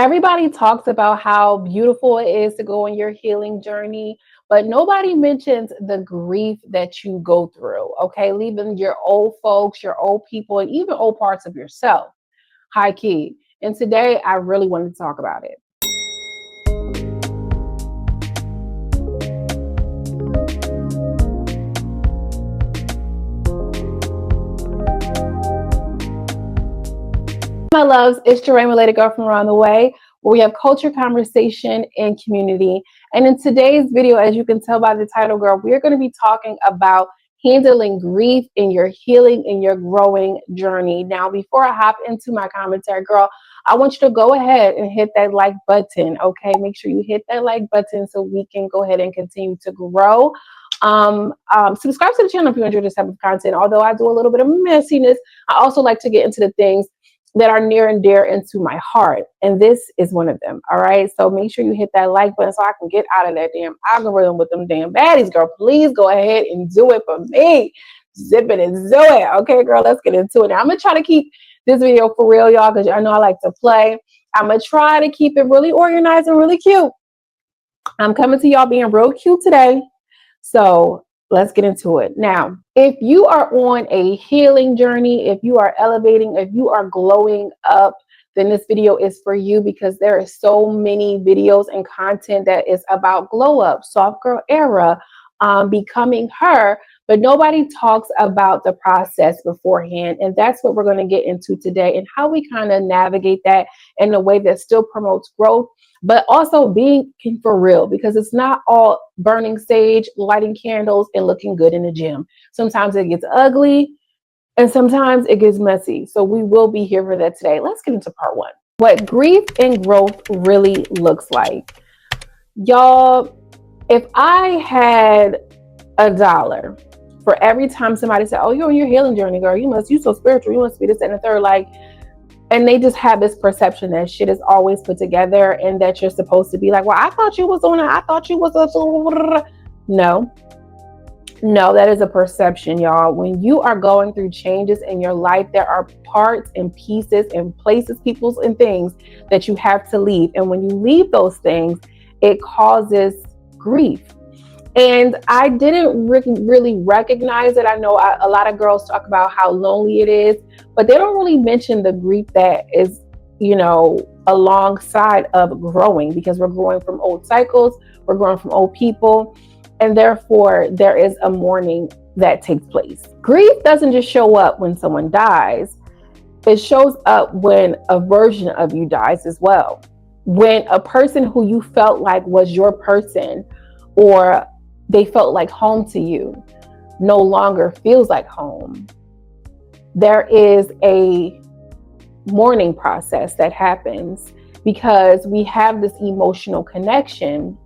Everybody talks about how beautiful it is to go on your healing journey, but nobody mentions the grief that you go through, okay? Leaving your old folks, your old people, and even old parts of yourself, high key. And today I really wanted to talk about it. My loves, it's your related girl from around the way, where we have culture, conversation, and community. And in today's video, as you can tell by the title, girl, we're going to be talking about handling grief in your healing and your growing journey. Now, before I hop into my commentary, girl, I want you to go ahead and hit that like button, okay? Make sure you hit that like button so we can go ahead and continue to grow. Subscribe to the channel if you enjoy this type of content. Although I do a little bit of messiness, I also like to get into the things that are near and dear into my heart. And this is one of them. All right. So make sure you hit that like button so I can get out of that damn algorithm with them damn baddies, girl. Please go ahead and do it for me. Zip it and do it. Okay, girl, let's get into it. Now, I'm going to try to keep this video for real, y'all, because I know I like to play. I'm going to try to keep it really organized and really cute. I'm coming to y'all being real cute today. So let's get into it. Now, if you are on a healing journey, if you are elevating, if you are glowing up, then this video is for you, because there are so many videos and content that is about glow up, soft girl era, becoming her, but nobody talks about the process beforehand. And that's what we're going to get into today, and how we kind of navigate that in a way that still promotes growth, but also being for real, because it's not all burning sage, lighting candles, and looking good in the gym. Sometimes it gets ugly and sometimes it gets messy. So we will be here for that today. Let's get into part one. What grief and growth really looks like. Y'all, if I had $1 for every time somebody said, oh, you're on your healing journey, girl, you so spiritual, you must be this and the third, like, and they just have this perception that shit is always put together and that you're supposed to be like, well, I thought you was on it. I thought you was No, that is a perception, y'all. When you are going through changes in your life, there are parts and pieces and places, peoples and things that you have to leave. And when you leave those things, it causes grief. And I didn't really recognize it. I know a lot of girls talk about how lonely it is, but they don't really mention the grief that is, alongside of growing, because we're growing from old cycles, we're growing from old people, and therefore there is a mourning that takes place. Grief doesn't just show up when someone dies. It shows up when a version of you dies as well. When a person who you felt like was your person, or they felt like home to you, no longer feels like home, there is a mourning process that happens, because we have this emotional connection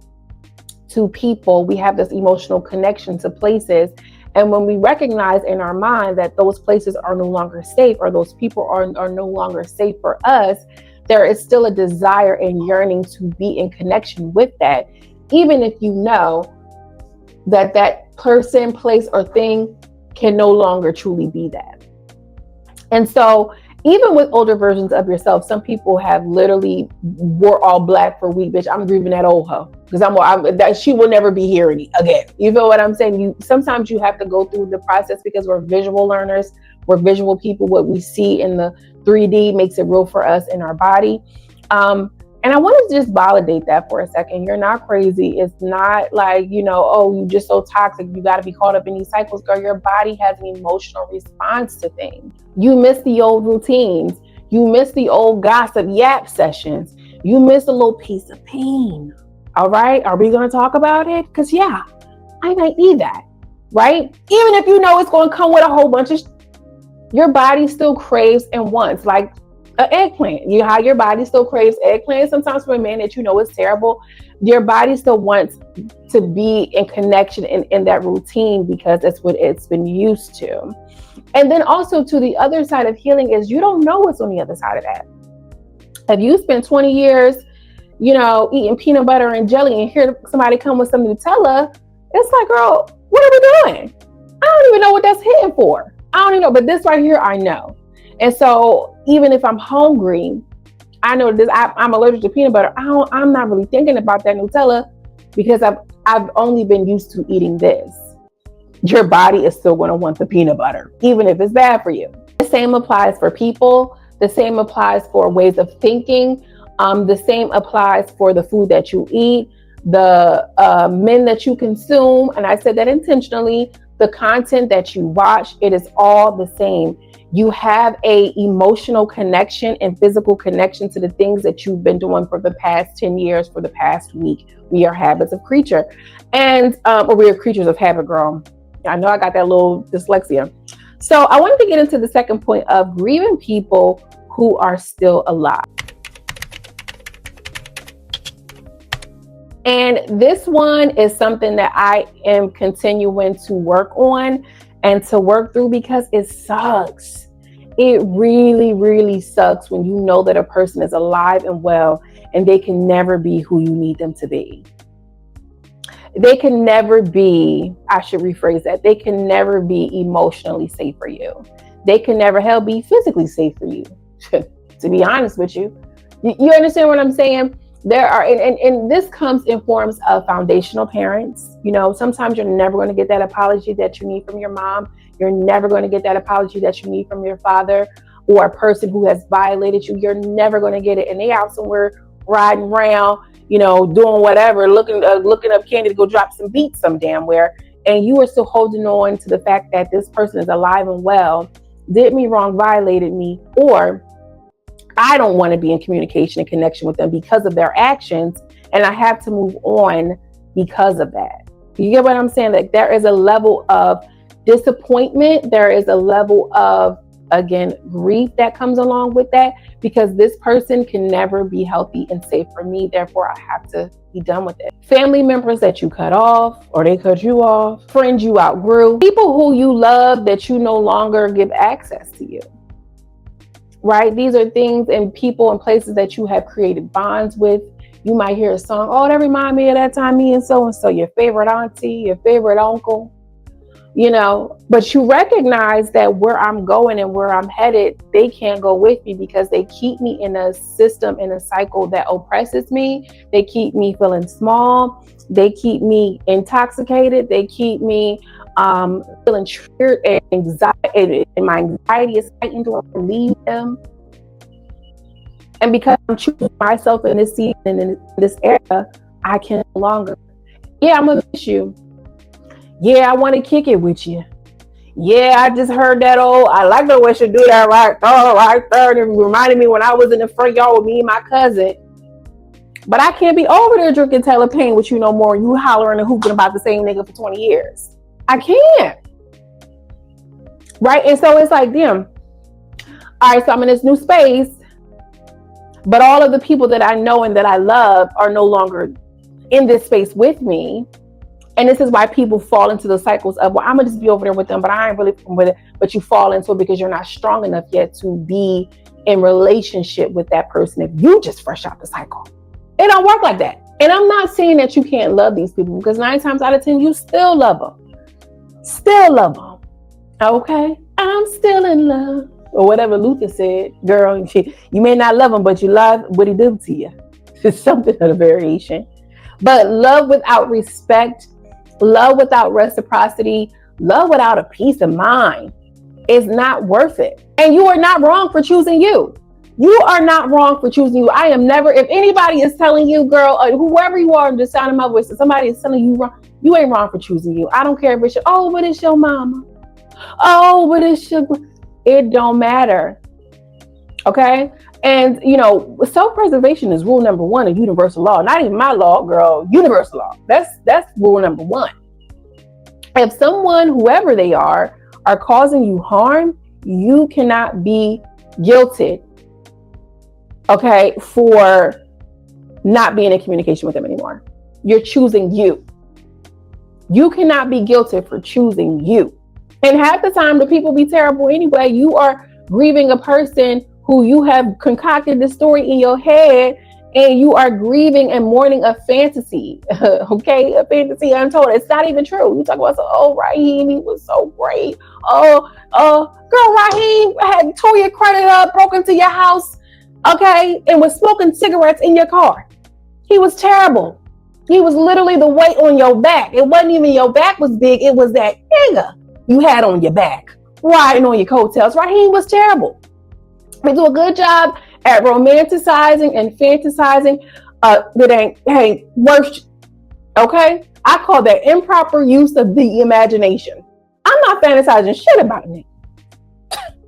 to people. We have this emotional connection to places. And when we recognize in our mind that those places are no longer safe, or those people are no longer safe for us, there is still a desire and yearning to be in connection with that, even if you know that that person, place, or thing can no longer truly be that. And so even with older versions of yourself, some people have literally wore all black for a week. Bitch, I'm grieving that old hoe, because she will never be here again. You feel what I'm saying? Sometimes you have to go through the process, because we're visual learners. We're visual people. What we see in the 3D makes it real for us in our body. And I want to just validate that for a second. You're not crazy. It's not like, oh, you're just so toxic, you got to be caught up in these cycles. Girl, your body has an emotional response to things. You miss the old routines. You miss the old gossip yap sessions. You miss a little piece of pain. All right. Are we going to talk about it? Because yeah, I might need that. Right. Even if you know it's going to come with a whole bunch of your body still craves and wants, like an eggplant. How your body still craves eggplant. Sometimes for a man that is terrible, your body still wants to be in connection in that routine, because that's what it's been used to. And then also to the other side of healing is you don't know what's on the other side of that. If you spend 20 years, eating peanut butter and jelly, and hear somebody come with some Nutella, it's like, girl, what are we doing? I don't even know what that's hitting for. I don't even know, but this right here, I know. And so even if I'm hungry, I know this. I'm allergic to peanut butter. I'm not really thinking about that Nutella because I've only been used to eating this. Your body is still going to want the peanut butter, even if it's bad for you. The same applies for people. The same applies for ways of thinking. The same applies for the food that you eat, the men that you consume. And I said that intentionally. The content that you watch, it is all the same. You have a emotional connection and physical connection to the things that you've been doing for the past 10 years, for the past week. We are habits of creature. And or we are creatures of habit, girl. I know I got that little dyslexia. So I wanted to get into the second point of grieving people who are still alive. And this one is something that I am continuing to work on and to work through because it sucks. It really, really sucks when you know that a person is alive and well and they can never be who you need them to be. They can never be, I should rephrase that, they can never be emotionally safe for you. They can never be physically safe for you, to be honest with you. You understand what I'm saying? There are, and this comes in forms of foundational parents. You know, sometimes you're never going to get that apology that you need from your mom. You're never going to get that apology that you need from your father or a person who has violated you. You're never going to get it. And they out somewhere riding around, you know, doing whatever, looking up candy to go drop some beats some damn where. And you are still holding on to the fact that this person is alive and well, did me wrong, violated me, or I don't want to be in communication and connection with them because of their actions, and I have to move on because of that. You get what I'm saying? Like, there is a level of disappointment. There is a level of, again, grief that comes along with that, because this person can never be healthy and safe for me. Therefore, I have to be done with it. Family members that you cut off or they cut you off, friends you outgrew, people who you love that you no longer give access to you. Right? These are things and people and places that you have created bonds with. You might hear a song, oh, that reminds me of that time me and so, your favorite auntie, your favorite uncle, you know, but you recognize that where I'm going and where I'm headed, they can't go with me because they keep me in a system, in a cycle that oppresses me. They keep me feeling small. They keep me intoxicated. They keep me feeling triggered and anxiety, and my anxiety is heightened to leave them. And because I'm choosing myself in this season and in this era, I can no longer. Yeah, I'm gonna miss you. Yeah, I want to kick it with you. Yeah, I just heard that I like the way she do that right there. It reminded me when I was in the front yard with me and my cousin. But I can't be over there drinking Taylor Payne with you no more. You hollering and hooping about the same nigga for 20 years. I can't. Right? And so it's like, damn. All right, so I'm in this new space, but all of the people that I know and that I love are no longer in this space with me. And this is why people fall into the cycles of, well, I'm going to just be over there with them, but I ain't really with it. But you fall into it because you're not strong enough yet to be in relationship with that person if you just fresh out the cycle. It don't work like that. And I'm not saying that you can't love these people, because 9 times out of 10, you still love them. Still love them. Okay? I'm still in love. Or whatever Luther said. Girl, you may not love him, but you love what he did to you. It's something of a variation. But love without respect, love without reciprocity, love without a peace of mind is not worth it. And you are not wrong for choosing you. You are not wrong for choosing you. I am never, if anybody is telling you, girl, whoever you are, the sound of my voice, if somebody is telling you wrong, you ain't wrong for choosing you. I don't care if it's your, oh, but it's your mama. Oh, but it's your, it don't matter. Okay? And, you know, self-preservation is rule number 1 of universal law. Not even my law, girl, universal law. That's rule number 1. If someone, whoever they are causing you harm, you cannot be guilted, okay, for not being in communication with them anymore. You're choosing you. You cannot be guilted for choosing you. And half the time, the people be terrible anyway. You are grieving a person who you have concocted the story in your head, and you are grieving and mourning a fantasy, okay? A fantasy untold. It's not even true. You talk about, oh, Raheem, he was so great. Oh, girl, Raheem had tore your credit up, broke into your house, okay, and was smoking cigarettes in your car. He was terrible. He was literally the weight on your back. It wasn't even your back was big. It was that nigga you had on your back, riding on your coattails. Raheem was terrible. They do a good job at romanticizing and fantasizing. That ain't worth. Okay, I call that improper use of the imagination. I'm not fantasizing shit about it.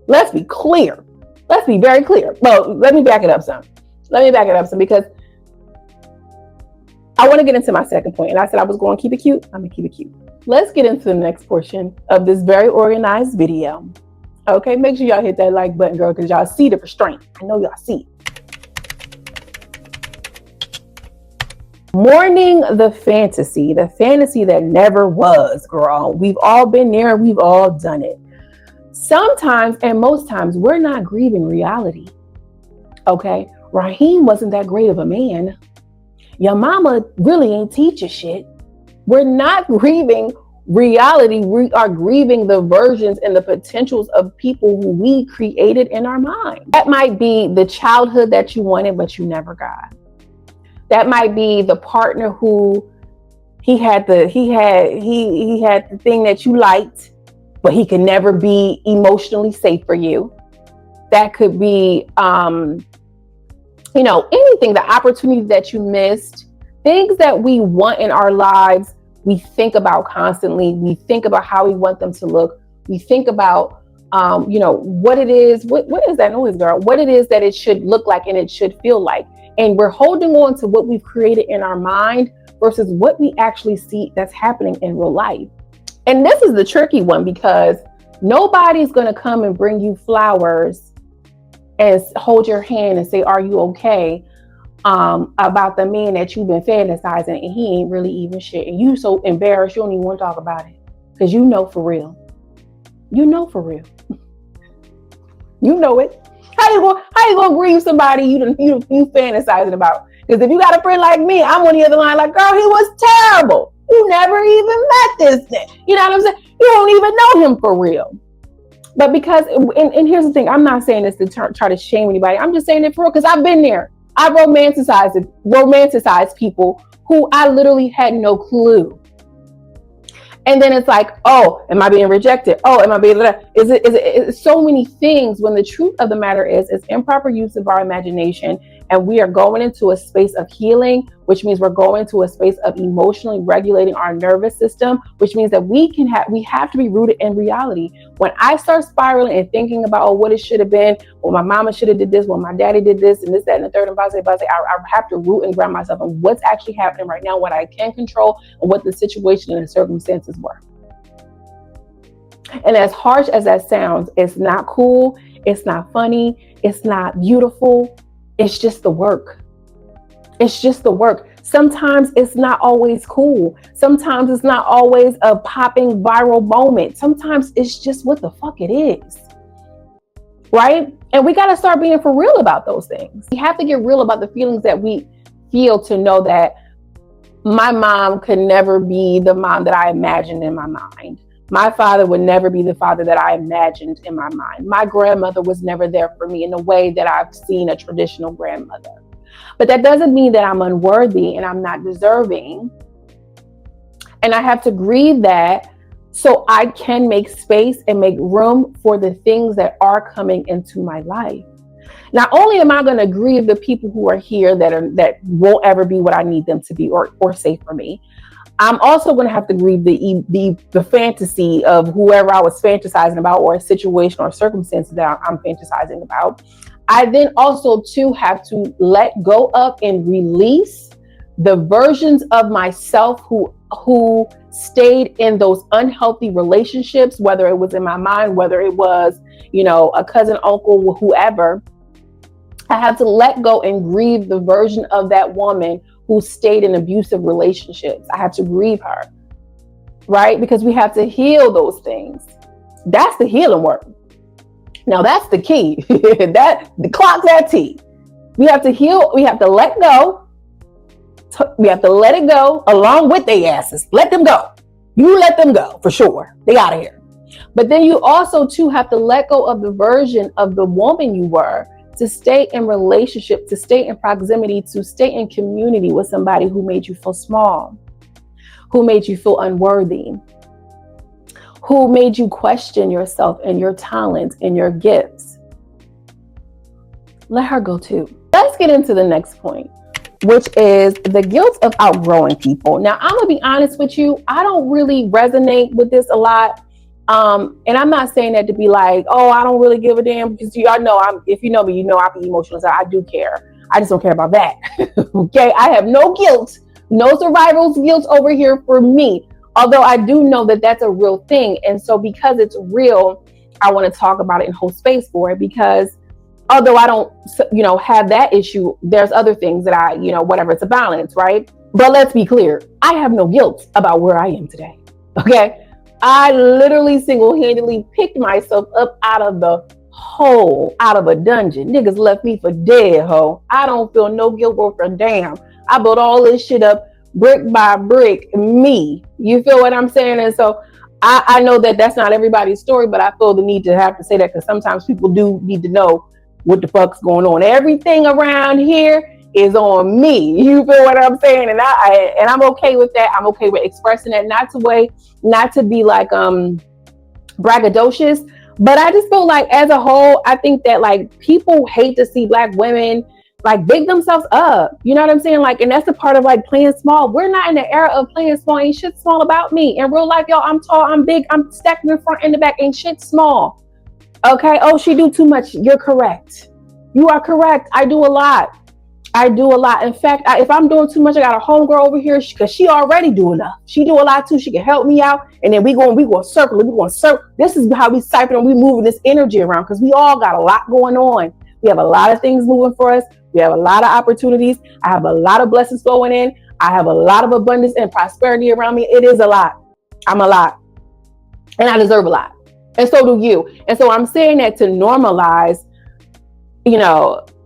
Let's be clear. Let's be very clear. Well, let me back it up some. Because I want to get into my second point. And I said I was going to keep it cute. I'm going to keep it cute. Let's get into the next portion of this very organized video. Okay, make sure y'all hit that like button, girl, because y'all see the restraint. I know y'all see it. Mourning the fantasy that never was, girl. We've all been there. We've all done it. Sometimes, and most times, we're not grieving reality. Okay, Raheem wasn't that great of a man. Your mama really ain't teach you shit. We're not grieving reality. We are grieving the versions and the potentials of people who we created in our mind. That might be the childhood that you wanted, but you never got. That might be the partner who he had the thing that you liked, but he could never be emotionally safe for you. That could be, anything, the opportunity that you missed, things that we want in our lives. We think about constantly. We think about how we want them to look. We think about, what it is. What is that noise, girl? What it is that it should look like and it should feel like. And we're holding on to what we've created in our mind versus what we actually see that's happening in real life. And this is the tricky one, because nobody's going to come and bring you flowers and hold your hand and say, are you okay? About the man that you've been fantasizing and he ain't really even shit. And you so embarrassed, you don't even want to talk about it. Because you know for real. You know for real. You know it. How you gonna grieve somebody you fantasizing about? Because if you got a friend like me, I'm on the other line like, girl, he was terrible. You never even met this thing. You know what I'm saying? You don't even know him for real. But because, and here's the thing, I'm not saying this to try to shame anybody. I'm just saying it for real because I've been there. I romanticized people who I literally had no clue. And then it's like, oh, am I being rejected? Oh, am I being, is it so many things, when the truth of the matter is improper use of our imagination. And we are going into a space of healing, which means we're going to a space of emotionally regulating our nervous system, which means that we have to be rooted in reality. When I start spiraling and thinking about, what it should have been, well, my mama should have did this, well, my daddy did this, and this, that, and the third, and I have to root and ground myself on what's actually happening right now, what I can control, and what the situation and the circumstances were. And as harsh as that sounds, it's not cool, it's not funny, it's not beautiful. It's just the work. It's just the work. Sometimes it's not always cool. Sometimes it's not always a popping viral moment. Sometimes it's just what the fuck it is. Right? And we got to start being for real about those things. We have to get real about the feelings that we feel, to know that my mom could never be the mom that I imagined in my mind. My father would never be the father that I imagined in my mind. My grandmother was never there for me in the way that I've seen a traditional grandmother. But that doesn't mean that I'm unworthy and I'm not deserving. And I have to grieve that so I can make space and make room for the things that are coming into my life. Not only am I going to grieve the people who are here that won't ever be what I need them to be or say for me, I'm also going to have to grieve the fantasy of whoever I was fantasizing about, or a situation or circumstance that I'm fantasizing about. I then also too have to let go of and release the versions of myself who stayed in those unhealthy relationships, whether it was in my mind, whether it was, a cousin, uncle, whoever. I have to let go and grieve the version of that woman who stayed in abusive relationships. I have to grieve her, right? Because we have to heal those things. That's the healing work. Now that's the key. The clock's at T. We have to heal. We have to let go. We have to let it go along with their asses. Let them go. You let them go for sure. They out of here. But then you also too have to let go of the version of the woman you were to stay in relationship, to stay in proximity, to stay in community with somebody who made you feel small, who made you feel unworthy, who made you question yourself and your talents and your gifts. Let her go too. Let's get into the next point, which is the guilt of outgrowing people. Now, I'm gonna be honest with you, I don't really resonate with this a lot. And I'm not saying that to be like, oh, I don't really give a damn, because y'all know, if you know me, you know I be emotional, so I do care. I just don't care about that. Okay, I have no guilt, no survival guilt over here for me. Although I do know that that's a real thing. And so because it's real, I want to talk about it and hold space for it, because although I don't, have that issue, there's other things that I, whatever, it's a balance, right? But let's be clear. I have no guilt about where I am today. Okay. I literally single-handedly picked myself up out of the hole, out of a dungeon. Niggas left me for dead, ho. I don't feel no guilt for a damn. I built all this shit up brick by brick, me. You feel what I'm saying? And so I know that that's not everybody's story, but I feel the need to have to say that, because sometimes people do need to know what the fuck's going on. Everything around here is on me. You feel what I'm saying? And I'm okay with that. I'm okay with expressing that, not to be like braggadocious, but I just feel like as a whole, I think that like people hate to see Black women like big themselves up. You know what I'm saying? Like, and that's a part of like playing small. We're not in the era of playing small. Ain't shit small about me. In real life, y'all, I'm tall, I'm big, I'm stacked in the front and the back. Ain't shit small. Okay. Oh, she do too much. You're correct. You are correct. I do a lot. In fact, if I'm doing too much, I got a homegirl over here because she already do enough. She do a lot too. She can help me out. And then we going to circle it. This is how we siphon and we moving this energy around, because we all got a lot going on. We have a lot of things moving for us. We have a lot of opportunities. I have a lot of blessings flowing in. I have a lot of abundance and prosperity around me. It is a lot. I'm a lot. And I deserve a lot. And so do you. And so I'm saying that to normalize,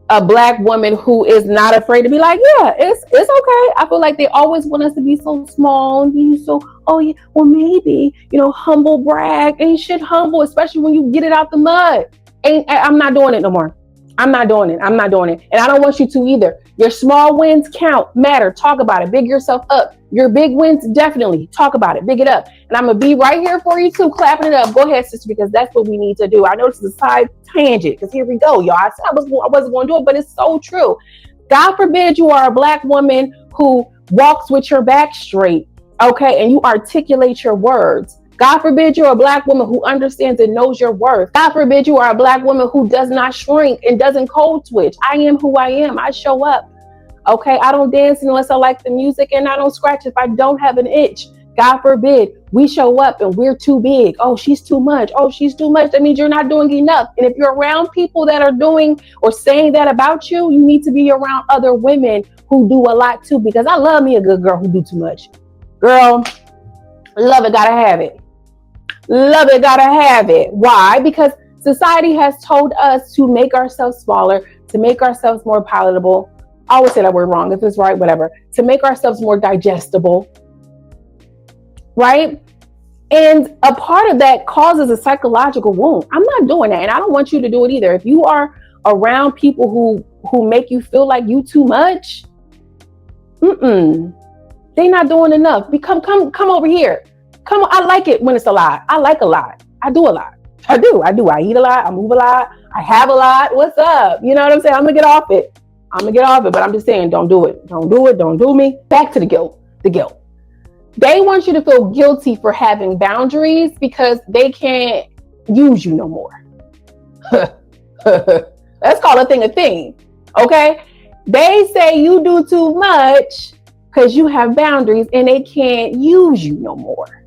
a Black woman who is not afraid to be like, yeah, it's okay. I feel like they always want us to be so small and be so, oh yeah, well maybe, humble brag. Ain't shit humble, especially when you get it out the mud. I'm not doing it no more. I'm not doing it. And I don't want you to either. Your small wins count, matter, talk about it, big yourself up. Your big wins, definitely talk about it, big it up. And I'm going to be right here for you too, clapping it up. Go ahead, sister, because that's what we need to do. I know this is a side tangent, because here we go, y'all. I said I wasn't going to do it, but it's so true. God forbid you are a Black woman who walks with your back straight, okay, and you articulate your words. God forbid you're a Black woman who understands and knows your worth. God forbid you are a Black woman who does not shrink and doesn't cold switch. I am who I am. I show up. Okay, I don't dance unless I like the music, and I don't scratch if I don't have an itch. God forbid we show up and we're too big. Oh, she's too much. Oh, she's too much. That means you're not doing enough. And if you're around people that are doing or saying that about you, you need to be around other women who do a lot too, because I love me a good girl who do too much. Girl, love it, gotta have it. Love it, gotta have it. Why? Because society has told us to make ourselves smaller, to make ourselves more palatable. I always say that word wrong. If it's right, whatever. To make ourselves more digestible. Right? And a part of that causes a psychological wound. I'm not doing that. And I don't want you to do it either. If you are around people who make you feel like you too much, they not doing enough. Come over here. Come on. I like it when it's a lot. I like a lot. I do a lot. I do. I eat a lot. I move a lot. I have a lot. What's up? You know what I'm saying? I'm going to get off it. But I'm just saying, don't do it. Don't do it. Don't do me. Back to the guilt. They want you to feel guilty for having boundaries because they can't use you no more. Let's call a thing. Okay? They say you do too much because you have boundaries and they can't use you no more.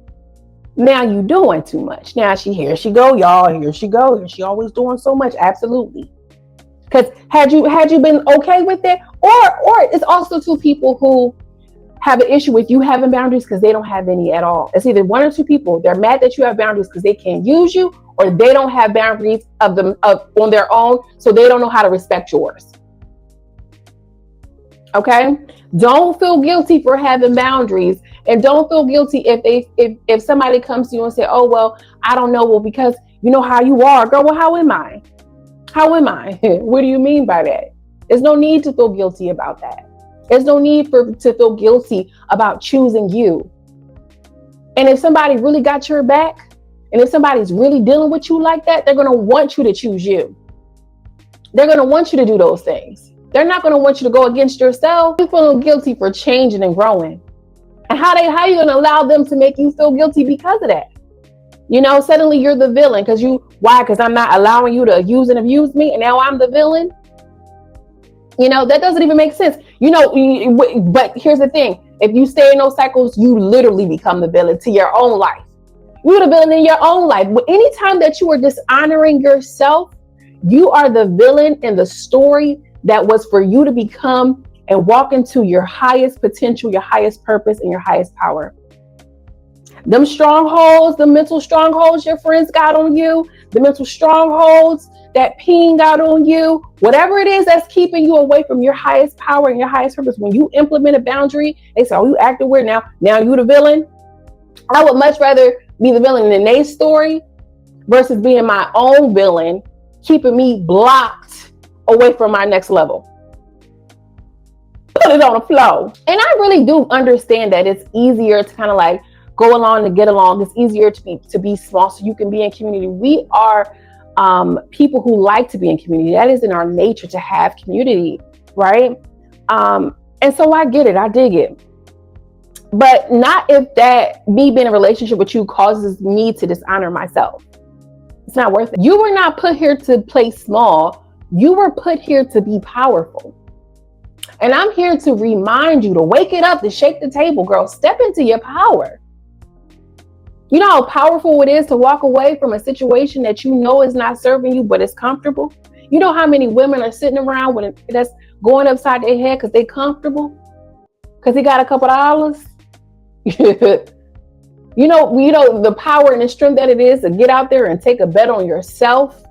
Now you doing too much. Now here she go, y'all. Here she go. She always doing so much. Absolutely. Because had you been okay with it, or it's also two people who have an issue with you having boundaries because they don't have any at all. It's either one or two people. They're mad that you have boundaries because they can't use you, or they don't have boundaries on their own, so they don't know how to respect yours. Okay? Don't feel guilty for having boundaries, and don't feel guilty if somebody comes to you and say, "Oh well, I don't know, well because you know how you are, girl. Well, how am I? How am I? What do you mean by that? There's no need to feel guilty about that. There's no need to feel guilty about choosing you. And if somebody really got your back, and if somebody's really dealing with you like that, they're going to want you to choose you. They're going to want you to do those things. They're not going to want you to go against yourself. You feel guilty for changing and growing. And how are you going to allow them to make you feel guilty because of that? You know, suddenly you're the villain why? Because I'm not allowing you to use and abuse me, and now I'm the villain. You know, that doesn't even make sense. You know, but here's the thing. If you stay in those cycles, you literally become the villain to your own life. You're the villain in your own life. Anytime that you are dishonoring yourself, you are the villain in the story that was for you to become and walk into your highest potential, your highest purpose, and your highest power. Them strongholds, the mental strongholds your friends got on you, the mental strongholds that ping out on you, whatever it is that's keeping you away from your highest power and your highest purpose. When you implement a boundary, they say, oh, you acting weird now you the villain. I would much rather be the villain in their story versus being my own villain, keeping me blocked away from my next level. Put it on the flow. And I really do understand that it's easier to kind of like go along to get along. It's easier to be small so you can be in community. We are people who like to be in community. That is in our nature to have community, right? And so I get it. I dig it. But not if that me being in a relationship with you causes me to dishonor myself. It's not worth it. You were not put here to play small. You were put here to be powerful. And I'm here to remind you to wake it up, to shake the table, girl. Step into your power. You know how powerful it is to walk away from a situation that you know is not serving you, but it's comfortable? You know how many women are sitting around when that's going upside their head because they're comfortable? Because they got a couple dollars? You know the power and the strength that it is to get out there and take a bet on yourself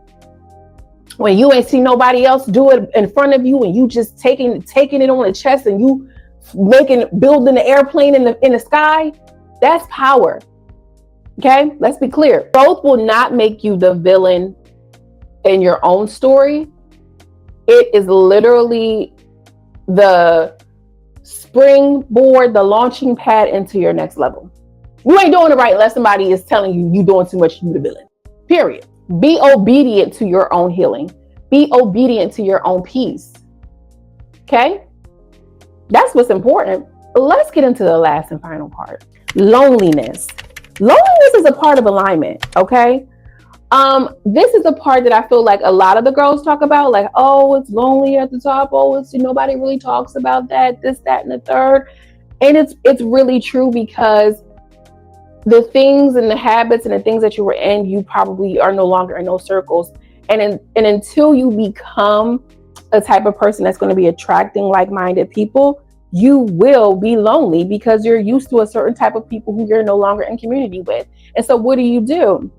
when you ain't see nobody else do it in front of you, and you just taking it on the chest, and you building the airplane in the sky. That's power. Okay, let's be clear. Growth will not make you the villain in your own story. It is literally the springboard, the launching pad into your next level. You ain't doing it right unless somebody is telling you you're doing too much, you the villain. Period. Be obedient to your own healing. Be obedient to your own peace. Okay? That's what's important. Let's get into the last and final part. Loneliness. Loneliness is a part of alignment, okay? This is the part that I feel like a lot of the girls talk about, like, oh, it's lonely at the top. Oh, it's nobody really talks about that, this, that, and the third. And it's really true, because the things and the habits and the things that you were in, you probably are no longer in those circles. And until you become a type of person that's going to be attracting like-minded people, you will be lonely because you're used to a certain type of people who you're no longer in community with. And so what do?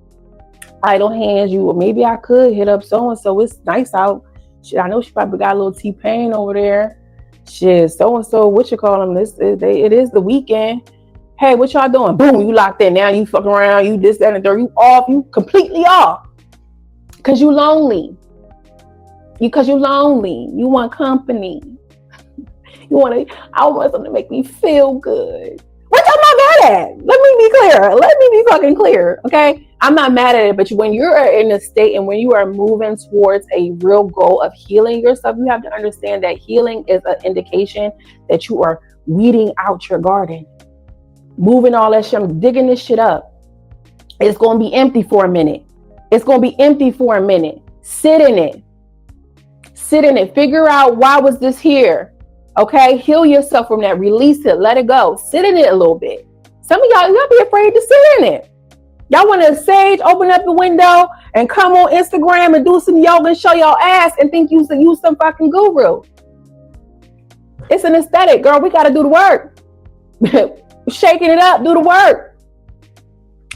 Idle hands. Maybe I could hit up so-and-so. It's nice out. Shit, I know she probably got a little T-Pain over there. Shit, so-and-so, what you call them? It is the weekend. Hey, what y'all doing? Boom, you locked in. Now you fucking around. You this, that, and the third. You off. You completely off. Because you lonely. Because you lonely. You want company. I want something to make me feel good. Which I'm not mad at. Let me be clear. Let me be fucking clear. Okay? I'm not mad at it. But when you're in a state and when you are moving towards a real goal of healing yourself, you have to understand that healing is an indication that you are weeding out your garden. Moving all that shit. I'm digging this shit up. It's going to be empty for a minute. It's going to be empty for a minute. Sit in it. Sit in it. Figure out, why was this here? Okay, heal yourself from that. Release it. Let it go. Sit in it a little bit. Some of y'all be afraid to sit in it. Y'all want to sage, open up the window, and come on Instagram and do some yoga and show your ass and think you some fucking guru. It's an aesthetic, girl. We got to do the work. Shaking it up. Do the work.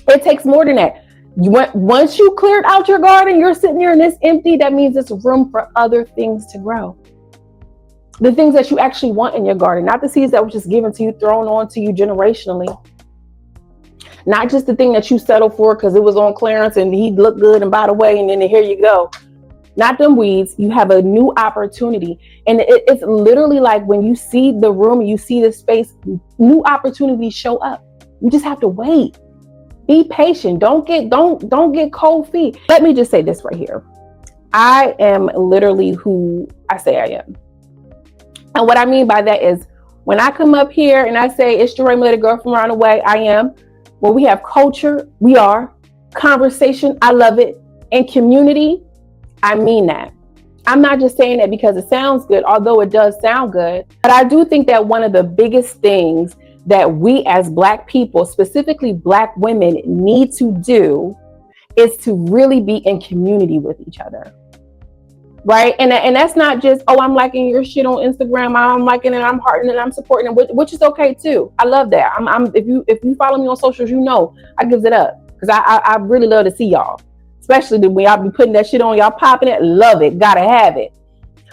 It takes more than that. Once you cleared out your garden, you're sitting here and it's empty. That means it's room for other things to grow. The things that you actually want in your garden, not the seeds that were just given to you, thrown on to you generationally. Not just the thing that you settled for because it was on clearance and he looked good and by the way, and then here you go. not them weeds. You have a new opportunity. And it's literally like when you see the room, you see the space, new opportunities show up. You just have to wait. Be patient. Don't get cold feet. Let me just say this right here. I am literally who I say I am. And what I mean by that is when I come up here and I say it's Jerome, let a girl from around the way, I am. When we have culture, we are. Conversation, I love it. And community, I mean that. I'm not just saying that because it sounds good, although it does sound good. But I do think that one of the biggest things that we as Black people, specifically Black women, need to do is to really be in community with each other. Right? And that's not just, oh, I'm liking your shit on Instagram, I'm liking it, I'm hearting it, I'm supporting it, which is okay too. I love that. If you follow me on socials, you know I gives it up. Because I really love to see y'all. Especially when y'all be putting that shit on, y'all popping it, love it, gotta have it.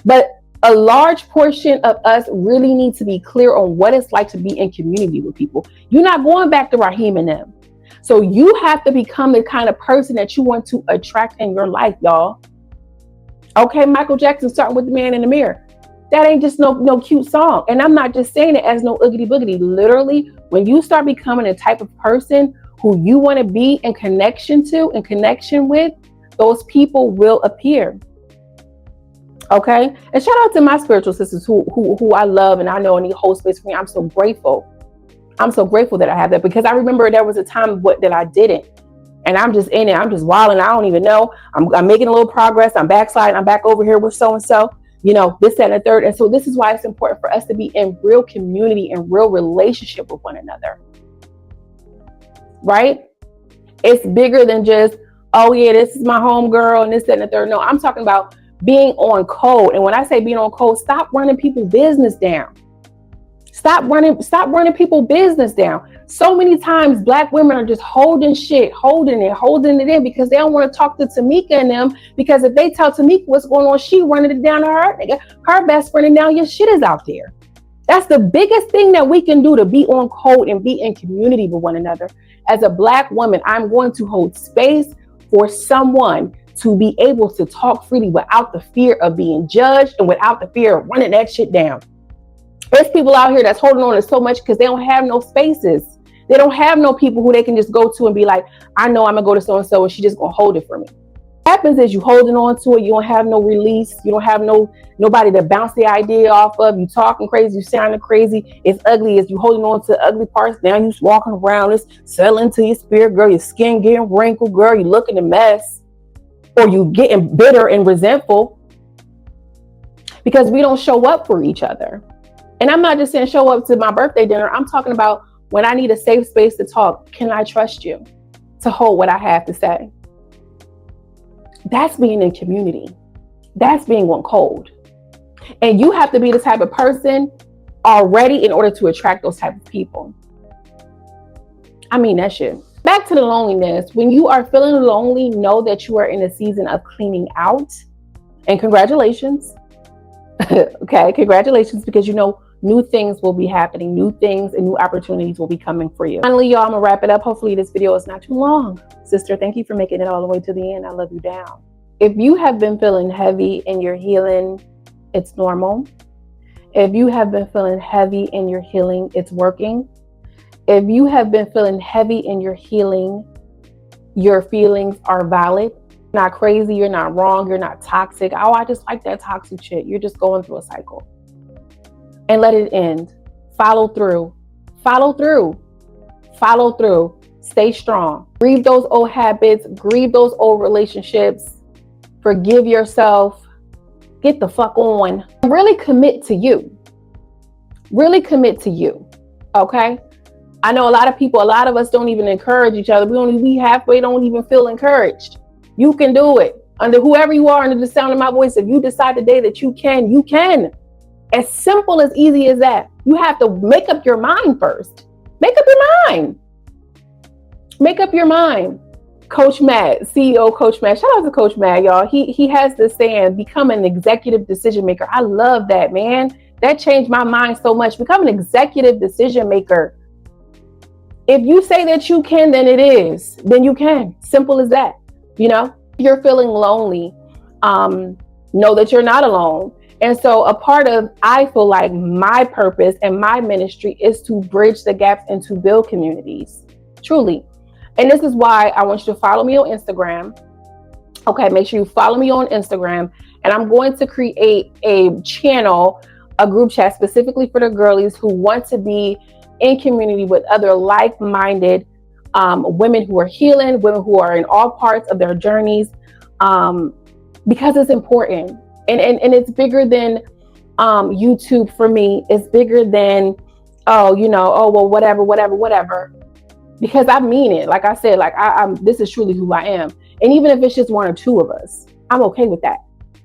But a large portion of us really need to be clear on what it's like to be in community with people. You're not going back to Raheem and them. So you have to become the kind of person that you want to attract in your life, y'all. Okay, Michael Jackson starting with The Man in the Mirror. That ain't just no cute song. And I'm not just saying it as no oogity boogity. Literally, when you start becoming a type of person who you want to be in connection to and connection with, those people will appear. Okay? And shout out to my spiritual sisters who I love and I know in the whole space for me. I'm so grateful. I'm so grateful that I have that, because I remember there was a time that I didn't. And I'm just in it. I'm just wilding. I don't even know. I'm making a little progress. I'm backsliding. I'm back over here with so-and-so, this, that, and the third. And so this is why it's important for us to be in real community and real relationship with one another. Right? It's bigger than just, oh yeah, this is my home girl and this, that, and the third. No, I'm talking about being on code. And when I say being on code, stop running people's business down. Stop running people's business down. So many times Black women are just holding it in because they don't want to talk to Tamika and them, because if they tell Tamika what's going on, she running it down to her best friend, and now your shit is out there. That's the biggest thing that we can do to be on code and be in community with one another. As a Black woman, I'm going to hold space for someone to be able to talk freely without the fear of being judged and without the fear of running that shit down. There's people out here that's holding on to so much because they don't have no spaces. They don't have no people who they can just go to and be like, I know I'm gonna go to so-and-so and she just gonna hold it for me. What happens is you holding on to it, you don't have no release, you don't have nobody to bounce the idea off of, you talking crazy, you sounding crazy, it's ugly, as you holding on to ugly parts, now you walking around, it's settling to your spirit, girl, your skin getting wrinkled, girl, you looking a mess, or you getting bitter and resentful because we don't show up for each other. And I'm not just saying show up to my birthday dinner, I'm talking about when I need a safe space to talk, can I trust you to hold what I have to say? That's being in community. That's being on code. And you have to be the type of person already in order to attract those type of people. I mean that shit. Back to the loneliness. When you are feeling lonely, know that you are in a season of cleaning out. And congratulations. Okay, congratulations, because new things will be happening. New things and new opportunities will be coming for you. Finally, y'all, I'm gonna wrap it up. Hopefully this video is not too long. Sister, thank you for making it all the way to the end. I love you down. If you have been feeling heavy in your healing, it's normal. If you have been feeling heavy in your healing, it's working. If you have been feeling heavy in your healing, your feelings are valid. You're not crazy, you're not wrong, you're not toxic. Oh, I just like that toxic shit. You're just going through a cycle. And let it end. Follow through. Follow through. Follow through. Stay strong. Grieve those old habits. Grieve those old relationships. Forgive yourself. Get the fuck on. Really commit to you. Really commit to you. Okay? I know a lot of us don't even encourage each other. We halfway don't even feel encouraged. You can do it. Under whoever you are, under the sound of my voice, if you decide today that you can, you can. As simple, as easy as that. You have to make up your mind first. Make up your mind. Make up your mind. Coach Matt, CEO Coach Matt. Shout out to Coach Matt, y'all. He has this saying, become an executive decision maker. I love that, man. That changed my mind so much. Become an executive decision maker. If you say that you can, then it is. Then you can. Simple as that. If you're feeling lonely, Know that you're not alone. And so a part of, I feel like, my purpose and my ministry is to bridge the gaps and to build communities, truly. And this is why I want you to follow me on Instagram. Okay, make sure you follow me on Instagram. And I'm going to create a channel, a group chat specifically for the girlies who want to be in community with other like-minded women who are healing, women who are in all parts of their journeys, because it's important. And it's bigger than YouTube for me. It's bigger than, whatever. Because I mean it. Like I said, like I'm this is truly who I am. And even if it's just one or two of us, I'm okay with that.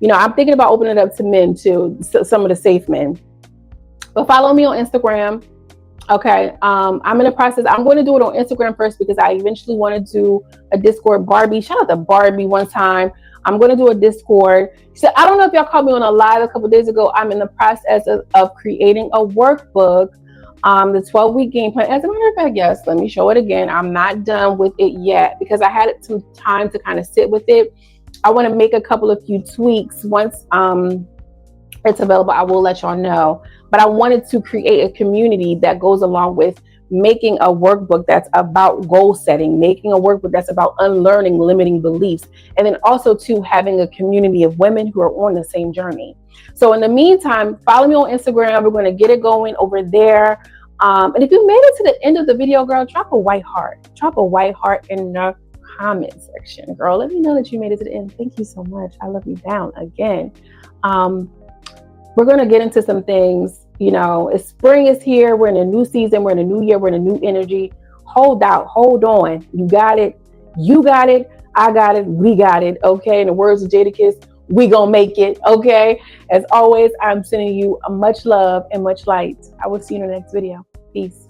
I'm thinking about opening it up to men too, some of the safe men. But follow me on Instagram. Okay. I'm in the process. I'm going to do it on Instagram first because I eventually want to do a Discord. Barbie, shout out to Barbie one time. I'm going to do a Discord. So I don't know if y'all caught me on a live a couple of days ago. I'm in the process of creating a workbook, the 12-week game plan. As a matter of fact, yes, let me show it again. I'm not done with it yet because I had some time to kind of sit with it. I want to make a couple of few tweaks. Once it's available, I will let y'all know. But I wanted to create a community that goes along with making a workbook that's about goal setting, making a workbook that's about unlearning limiting beliefs, and then also to having a community of women who are on the same journey. So in the meantime, follow me on Instagram. We're going to get it going over there. And if you made it to the end of the video, girl, drop a white heart. Drop a white heart in the comment section, girl. Let me know that you made it to the end. Thank you so much. I love you down again. We're going to get into some things. Spring is here. We're in a new season. We're in a new year. We're in a new energy. Hold out. Hold on. You got it. You got it. I got it. We got it. Okay. In the words of Jadakiss, we gonna make it. Okay. As always, I'm sending you much love and much light. I will see you in the next video. Peace.